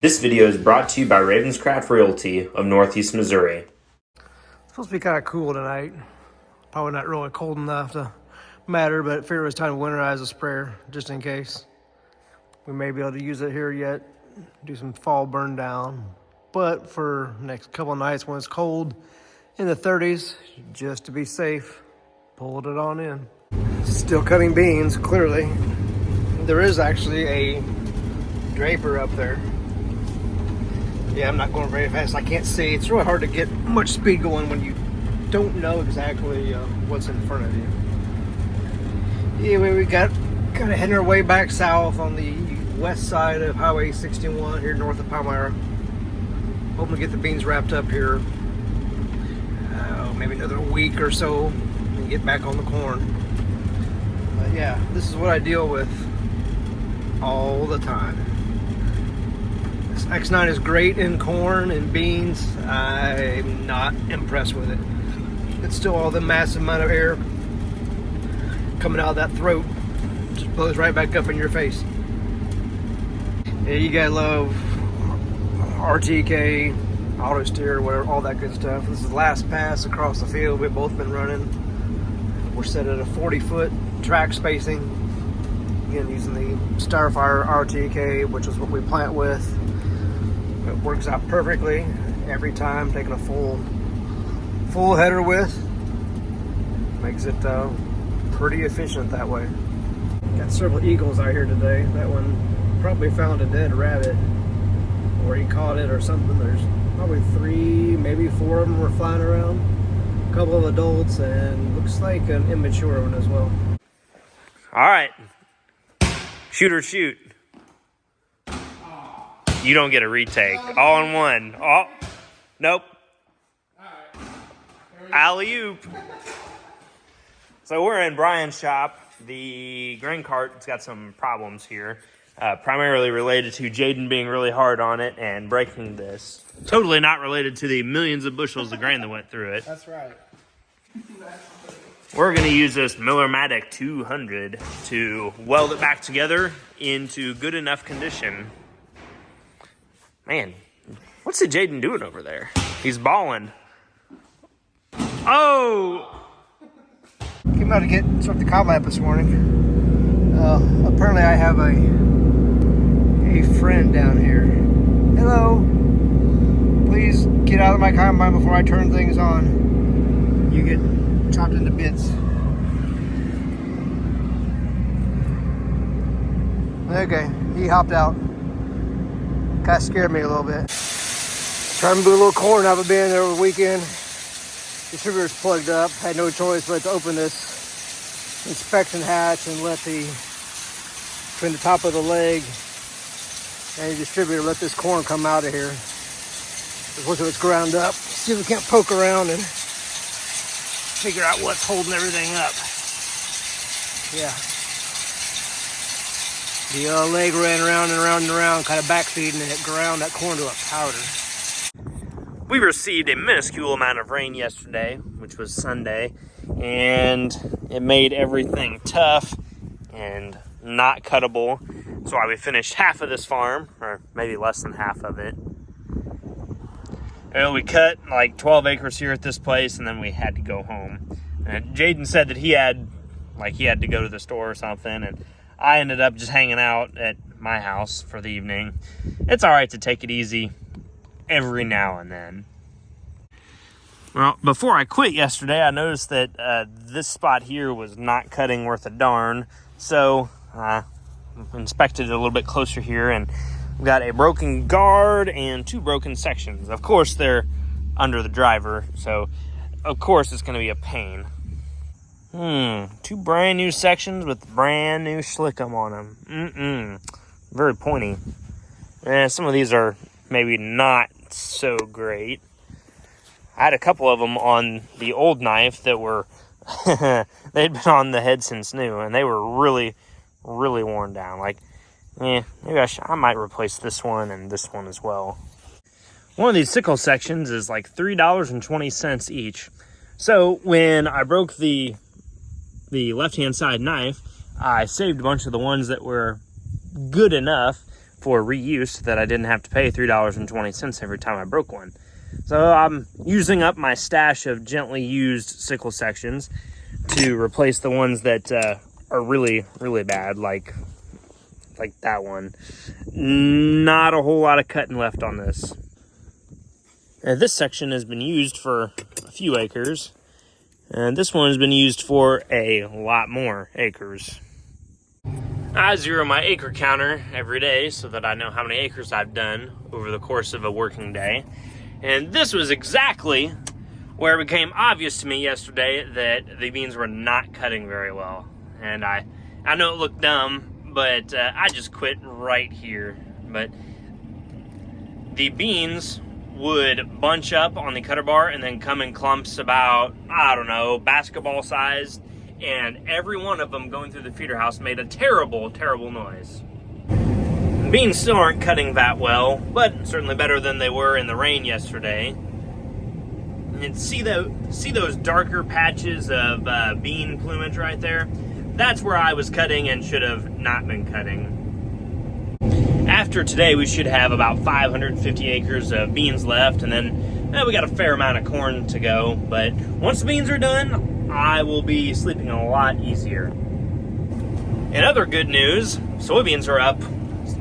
This video is brought to you by Ravenscraft Realty of Northeast Missouri. It's supposed to be kind of cool tonight. Probably not really cold enough to matter, but I figured it was time to winterize the sprayer just in case. We may be able to use it here yet, do some fall burn down. But for next couple of nights when it's cold in the 30s, just to be safe, pulled it on in. Still cutting beans, clearly. There is actually a draper up there. Yeah, I'm not going very fast. I can't see. It's really hard to get much speed going when you don't know exactly what's in front of you. Anyway, we got kind of heading our way back south on the west side of Highway 61 here north of Palmyra. Hoping to get the beans wrapped up here. Maybe another week or so and get back on the corn. But yeah, this is what I deal with all the time. This X9 is great in corn and beans. I'm not impressed with it. It's still all the massive amount of air coming out of that throat. Just blows right back up in your face. Yeah, you guys love RTK, auto steer, whatever, all that good stuff. This is the last pass across the field we've both been running. We're set at a 40-foot track spacing. Again, using the Starfire RTK, which is what we plant with. It works out perfectly every time, taking a full header width. Makes it pretty efficient that way. Got several eagles out here today. That one probably found a dead rabbit, or he caught it or something. There's probably 3, maybe 4 of them were flying around. A couple of adults, and looks like an immature one as well. All right, shoot or shoot. You don't get a retake. All in one. Oh, nope. Alley-oop. So we're in Brian's shop. The grain cart's got some problems here, primarily related to Jaden being really hard on it and breaking this. Totally not related to the millions of bushels of grain that went through it. That's right. We're going to use this Miller-Matic 200 to weld it back together into good enough condition. Man, what's the Jaden doing over there? He's balling. Oh! Came out to start the cob lab this morning. Apparently I have a friend down here. Hello. Please get out of my combine before I turn things on. You get chopped into bits. Okay, he hopped out. Kind of scared me a little bit. Trying to move a little corn out of a bin there over the weekend. Distributor's plugged up. Had no choice but to open this inspection hatch and let between the top of the leg and the distributor, let this corn come out of here. Just look at it's ground up. See if we can't poke around and figure out what's holding everything up. Yeah. The leg ran around and around and around, kind of backfeeding, and it ground that corn to a powder. We received a minuscule amount of rain yesterday, which was Sunday, and it made everything tough and not cuttable. That's why we finished half of this farm, or maybe less than half of it. Well, we cut like 12 acres here at this place, and then we had to go home. And Jaden said that he had to go to the store or something, and I ended up just hanging out at my house for the evening. It's all right to take it easy every now and then. Well, before I quit yesterday, I noticed that this spot here was not cutting worth a darn. So I inspected it a little bit closer here, and we've got a broken guard and 2 broken sections. Of course, they're under the driver, so of course it's going to be a pain. 2 brand new sections with brand new slickum on them. Very pointy. Some of these are maybe not so great. I had a couple of them on the old knife that were they'd been on the head since new, and they were really, really worn down. Like, maybe I might replace this one and this one as well. One of these sickle sections is like $3.20 each. So when I broke the left-hand side knife, I saved a bunch of the ones that were good enough for reuse so that I didn't have to pay $3.20 every time I broke one. So I'm using up my stash of gently used sickle sections to replace the ones that are really, really bad, like that one. Not a whole lot of cutting left on this. This section has been used for a few acres, and this one has been used for a lot more acres. I zero my acre counter every day so that I know how many acres I've done over the course of a working day. And this was exactly where it became obvious to me yesterday that the beans were not cutting very well. And I know it looked dumb, but I just quit right here. But the beans would bunch up on the cutter bar and then come in clumps about, I don't know, basketball sized. And every one of them going through the feeder house made a terrible, terrible noise. The beans still aren't cutting that well, but certainly better than they were in the rain yesterday. And see those darker patches of bean plumage right there? That's where I was cutting and should have not been cutting. After today, we should have about 550 acres of beans left, and then we got a fair amount of corn to go. But once the beans are done, I will be sleeping a lot easier. In other good news, soybeans are up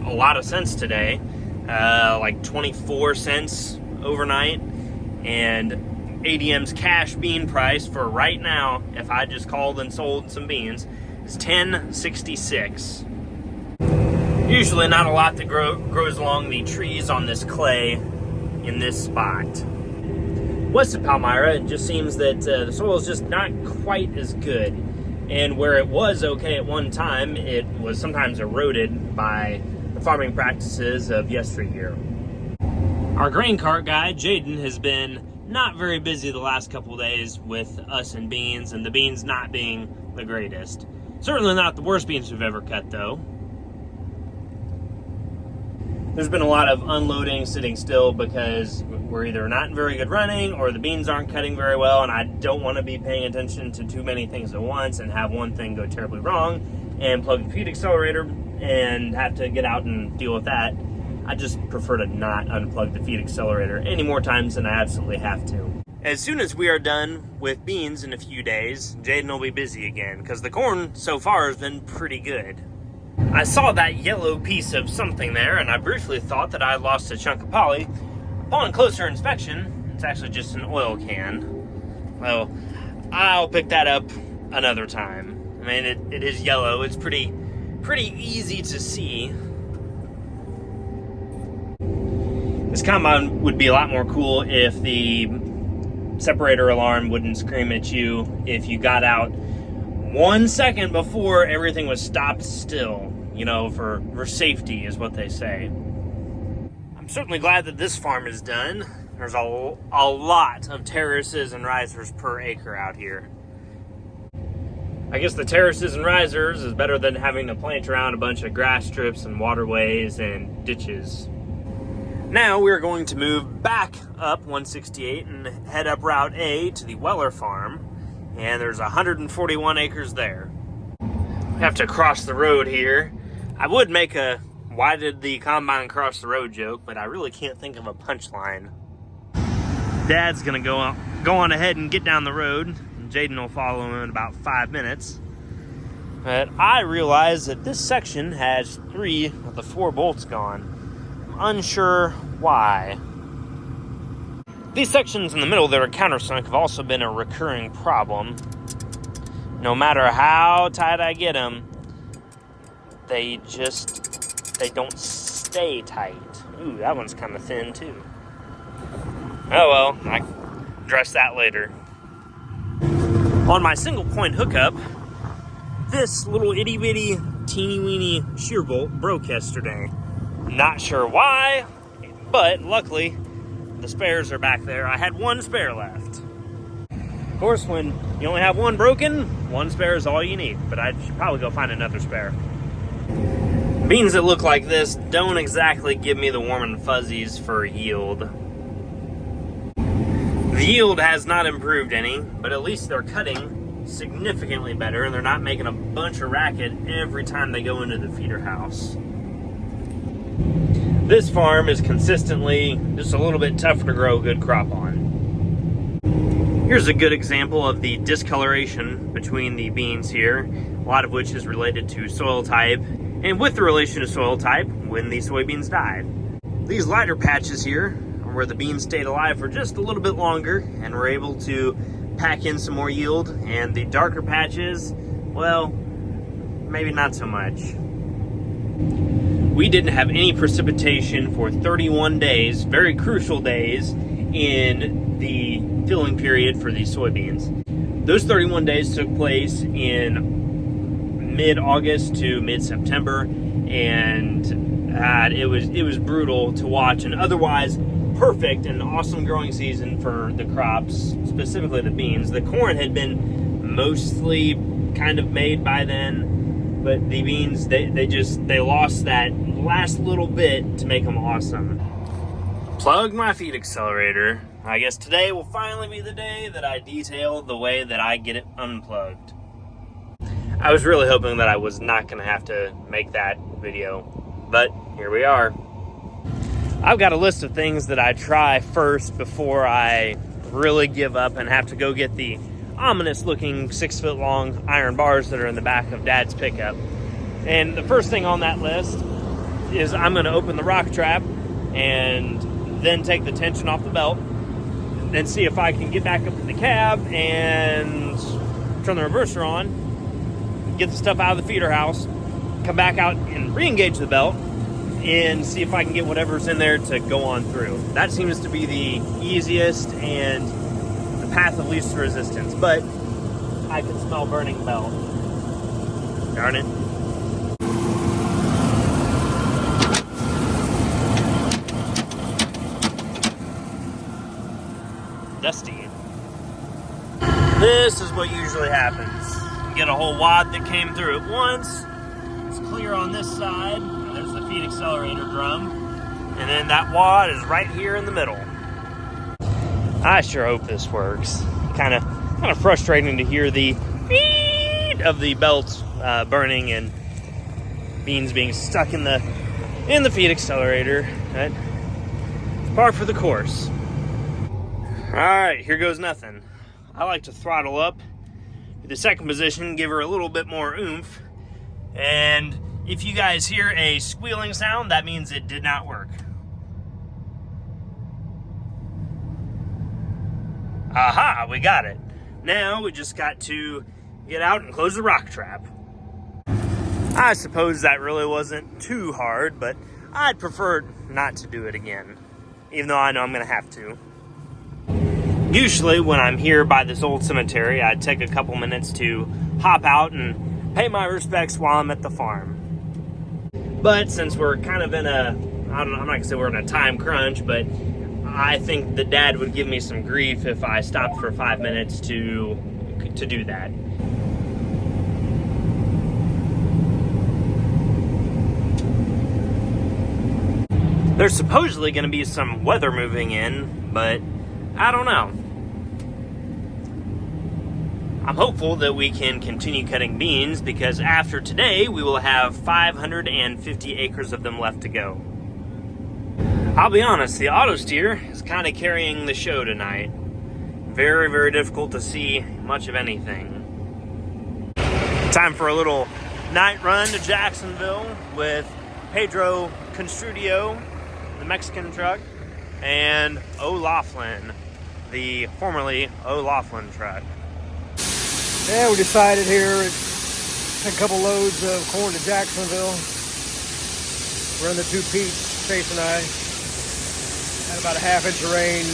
a lot of cents today, like 24 cents overnight, and ADM's cash bean price for right now, if I just called and sold some beans, is $10.66. Usually not a lot that grows along the trees on this clay in this spot. West of Palmyra, it just seems that the soil is just not quite as good. And where it was okay at one time, it was sometimes eroded by the farming practices of yesteryear. Our grain cart guy, Jaden, has been not very busy the last couple of days with us and beans, and the beans not being the greatest. Certainly not the worst beans we've ever cut, though. There's been a lot of unloading, sitting still, because we're either not in very good running or the beans aren't cutting very well, and I don't want to be paying attention to too many things at once and have one thing go terribly wrong and plug the feed accelerator and have to get out and deal with that. I just prefer to not unplug the feed accelerator any more times than I absolutely have to. As soon as we are done with beans in a few days, Jaden will be busy again, because the corn so far has been pretty good. I saw that yellow piece of something there, and I briefly thought that I had lost a chunk of poly. Upon closer inspection, it's actually just an oil can. Well, I'll pick that up another time. I mean, it is yellow. It's pretty easy to see. This combine would be a lot more cool if the separator alarm wouldn't scream at you if you got out 1 second before everything was stopped still. You know, for safety is what they say. I'm certainly glad that this farm is done. There's a lot of terraces and risers per acre out here. I guess the terraces and risers is better than having to plant around a bunch of grass strips and waterways and ditches. Now we're going to move back up 168 and head up Route A to the Weller farm. And there's 141 acres there. We have to cross the road here. I would make a "why did the combine cross the road" joke, but I really can't think of a punchline. Dad's gonna go on ahead and get down the road, and Jaden will follow him in about 5 minutes. But I realize that this section has 3 of the 4 bolts gone. I'm unsure why. These sections in the middle that are countersunk have also been a recurring problem. No matter how tight I get them, they don't stay tight. Ooh, that one's kind of thin too. Oh well, I can address that later. On my single point hookup, this little itty bitty teeny weeny shear bolt broke yesterday. Not sure why, but luckily the spares are back there. I had 1 spare left. Of course, when you only have 1 broken, 1 spare is all you need, but I should probably go find another spare. Beans that look like this don't exactly give me the warm and fuzzies for yield. The yield has not improved any, but at least they're cutting significantly better, and they're not making a bunch of racket every time they go into the feeder house. This farm is consistently just a little bit tougher to grow a good crop on. Here's a good example of the discoloration between the beans here, a lot of which is related to soil type, and with the relation to soil type, when the soybeans died. These lighter patches here are where the beans stayed alive for just a little bit longer and were able to pack in some more yield, and the darker patches, well, maybe not so much. We didn't have any precipitation for 31 days, very crucial days, in the filling period for these soybeans. Those 31 days took place in mid-August to mid-September, and it was brutal to watch an otherwise perfect and awesome growing season for the crops, specifically the beans. The corn had been mostly kind of made by then, but the beans, they lost that last little bit to make them awesome. Plug my feed accelerator. I guess today will finally be the day that I detail the way that I get it unplugged. I was really hoping that I was not going to have to make that video, but here we are. I've got a list of things that I try first before I really give up and have to go get the ominous looking 6-foot long iron bars that are in the back of Dad's pickup. And the first thing on that list is I'm going to open the rock trap and then take the tension off the belt, then see if I can get back up to the cab and turn the reverser on, get the stuff out of the feeder house, come back out and re-engage the belt, and see if I can get whatever's in there to go on through. That seems to be the easiest and the path of least resistance, but I can smell burning belt. Darn it. Dusty. This is what usually happens. You get a whole wad that came through at once. It's clear on this side. There's the feed accelerator drum. And then that wad is right here in the middle. I sure hope this works. Kind of frustrating to hear the beep of the belt burning and beans being stuck in the feed accelerator. But it's par for the course. Alright, here goes nothing. I like to throttle up to the second position, give her a little bit more oomph. And if you guys hear a squealing sound, that means it did not work. Aha, we got it. Now we just got to get out and close the rock trap. I suppose that really wasn't too hard, but I'd prefer not to do it again, even though I know I'm going to have to. Usually when I'm here by this old cemetery, I take a couple minutes to hop out and pay my respects while I'm at the farm. But since we're kind of in I'm not gonna say we're in a time crunch, but I think that Dad would give me some grief if I stopped for 5 minutes to do that. There's supposedly gonna be some weather moving in, but I don't know. I'm hopeful that we can continue cutting beans because after today, we will have 550 acres of them left to go. I'll be honest, the auto steer is kind of carrying the show tonight. Very, very difficult to see much of anything. Time for a little night run to Jacksonville with Pedro Construdio, the Mexican truck, and O'Laughlin, the formerly O'Laughlin truck. Yeah, we decided here, take a couple loads of corn to Jacksonville. We're in the two Pete's, Chase and I. Had about a half-inch of rain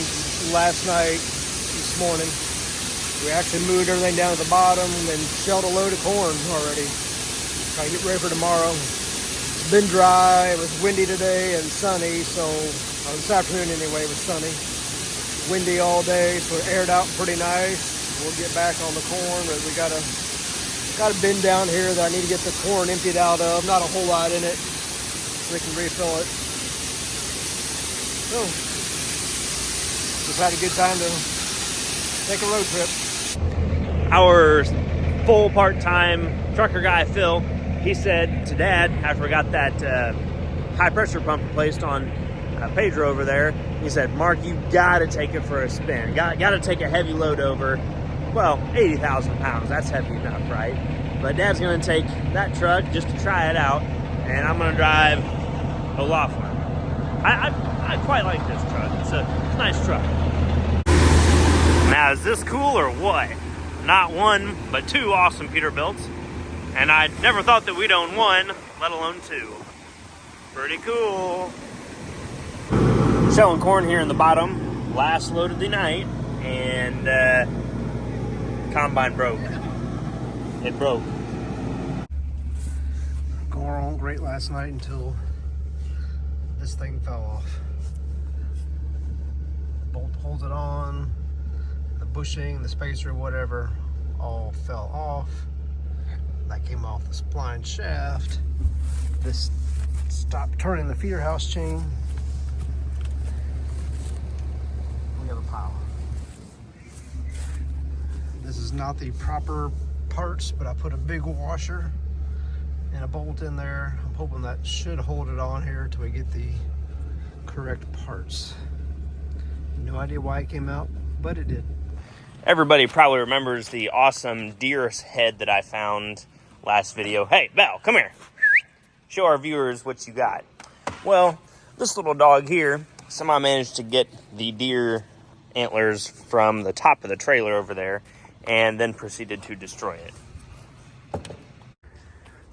last night, this morning. We actually moved everything down to the bottom and shelled a load of corn already. Trying to get ready for tomorrow. It's been dry, it was windy today and sunny, so this afternoon anyway, it was sunny. Windy all day, so it aired out pretty nice. We'll get back on the corn, but we got a bin down here that I need to get the corn emptied out of. Not a whole lot in it, so we can refill it. So, just had a good time to take a road trip. Our full part-time trucker guy, Phil, he said to Dad, after we got that high pressure pump replaced on Pedro over there. He said, Mark, you got to take it for a spin. Got to take a heavy load over. Well, 80,000 pounds, that's heavy enough, right? But Dad's going to take that truck just to try it out, and I'm going to drive O'Laughlin. I quite like this truck. It's a nice truck. Now, is this cool or what? Not one, but two awesome Peterbilts. And I never thought that we'd own one, let alone two. Pretty cool. Shelling corn here in the bottom. Last load of the night. And combine broke. It broke. Going on great last night until this thing fell off. Bolt holds it on. The bushing, the spacer, whatever, all fell off. That came off the spline shaft. This stopped turning the feeder house chain. We have a pile. This is not the proper parts, but I put a big washer and a bolt in there. I'm hoping that should hold it on here till we get the correct parts. No idea why it came out, but it did. Everybody probably remembers the awesome deer's head that I found last video. Hey, Belle, come here. Show our viewers what you got. Well, this little dog here, somehow managed to get the deer antlers from the top of the trailer over there and then proceeded to destroy it.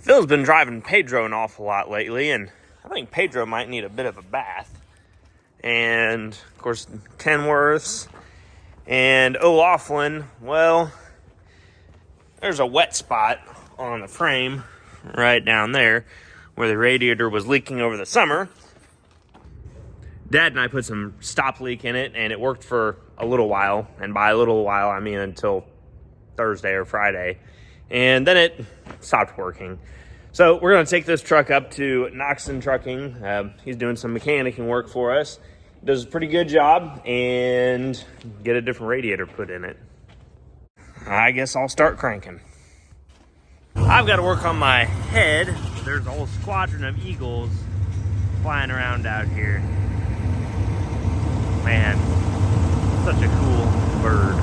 Phil's been driving Pedro an awful lot lately, and I think Pedro might need a bit of a bath. And, of course, Kenworth's and O'Laughlin, well, there's a wet spot on the frame right down there where the radiator was leaking over the summer. Dad and I put some stop leak in it, and it worked for a little while. And by a little while, I mean until Thursday or Friday. And then it stopped working. So we're going to take this truck up to Noxon Trucking. He's doing some mechanicing work for us. Does a pretty good job, and get a different radiator put in it. I guess I'll start cranking. I've got to work on my head. There's a whole squadron of eagles flying around out here. Man, such a cool bird.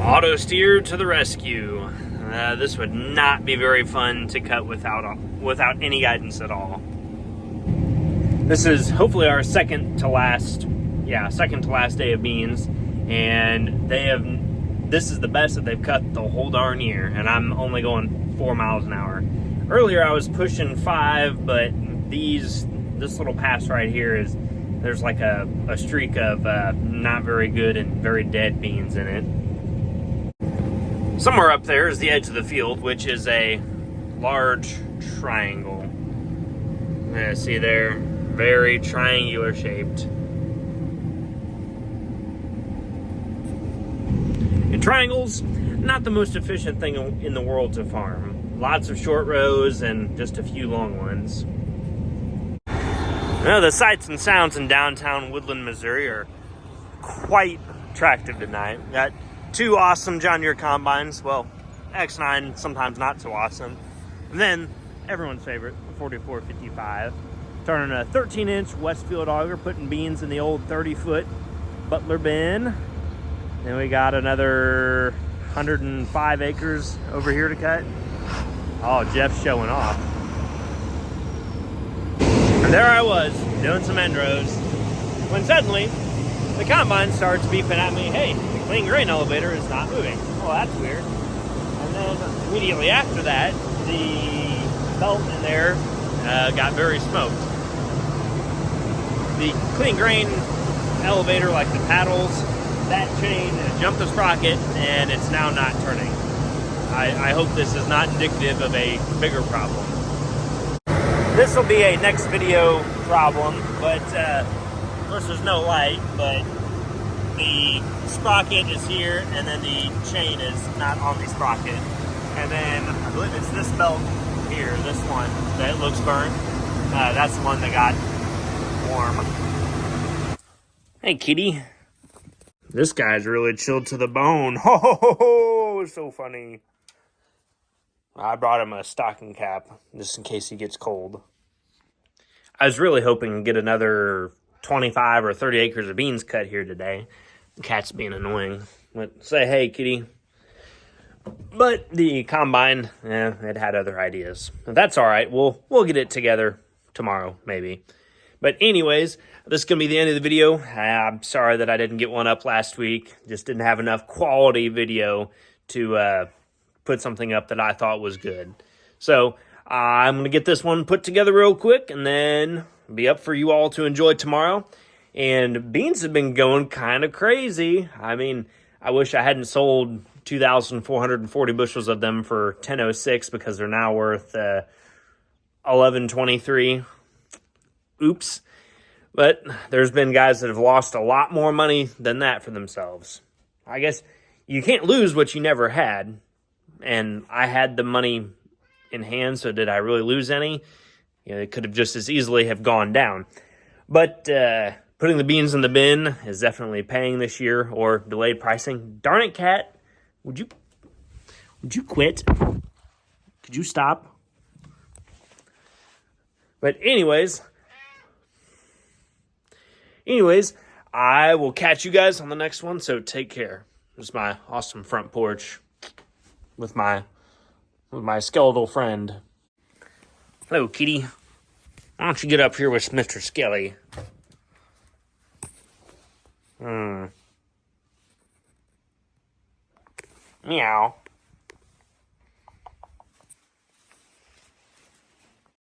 Auto steer to the rescue. This would not be very fun to cut without any guidance at all. This is hopefully our second to last day of beans, and this is the best that they've cut the whole darn year, and I'm only going 4 miles an hour. Earlier I was pushing 5, but this little pass right here there's like a streak of not very good and very dead beans in it. Somewhere up there is the edge of the field, which is a large triangle. Yeah, see there? Very triangular shaped. And triangles, not the most efficient thing in the world to farm. Lots of short rows and just a few long ones. Now, the sights and sounds in downtown Woodland, Missouri are quite attractive tonight. We got 2 awesome John Deere combines. Well, X9, sometimes not so awesome. And then, everyone's favorite, the 4455. Turning a 13-inch Westfield auger, putting beans in the old 30-foot Butler bin. Then we got another 105 acres over here to cut. Oh, Jeff's showing off. And there I was, doing some end rows, when suddenly the combine starts beeping at me, hey, the clean grain elevator is not moving. Well, that's weird. And then immediately after that, the belt in there got very smoked. The clean grain elevator, like the paddles, that chain jumped the sprocket, and it's now not turning. I hope this is not indicative of a bigger problem. This will be a next video problem, but of course there's no light, but the sprocket is here, and then the chain is not on the sprocket. And then I believe it's this belt here, this one that looks burnt. That's the one that got warm. Hey, kitty. This guy's really chilled to the bone. Ho, ho, ho, ho. So funny. I brought him a stocking cap just in case he gets cold. I was really hoping to get another 25 or 30 acres of beans cut here today. The cat's being annoying. But say hey, kitty. But the combine, it had other ideas. But that's all right. We'll get it together tomorrow, maybe. But anyways, this is going to be the end of the video. I'm sorry that I didn't get one up last week. Just didn't have enough quality video to put something up that I thought was good. So I'm going to get this one put together real quick and then be up for you all to enjoy tomorrow. And beans have been going kind of crazy. I mean, I wish I hadn't sold 2,440 bushels of them for $10.06 because they're now worth $11.23. Oops. But there's been guys that have lost a lot more money than that for themselves. I guess you can't lose what you never had. And I had the money in hand, so did I really lose any? It could have just as easily have gone down. But putting the beans in the bin is definitely paying this year, or delayed pricing. Darn it, cat. Would you quit? Could you stop? But anyways, I will catch you guys on the next one, so take care. This is my awesome front porch with my skeletal friend. Hello, kitty. Why don't you get up here with Mr. Skelly? Meow.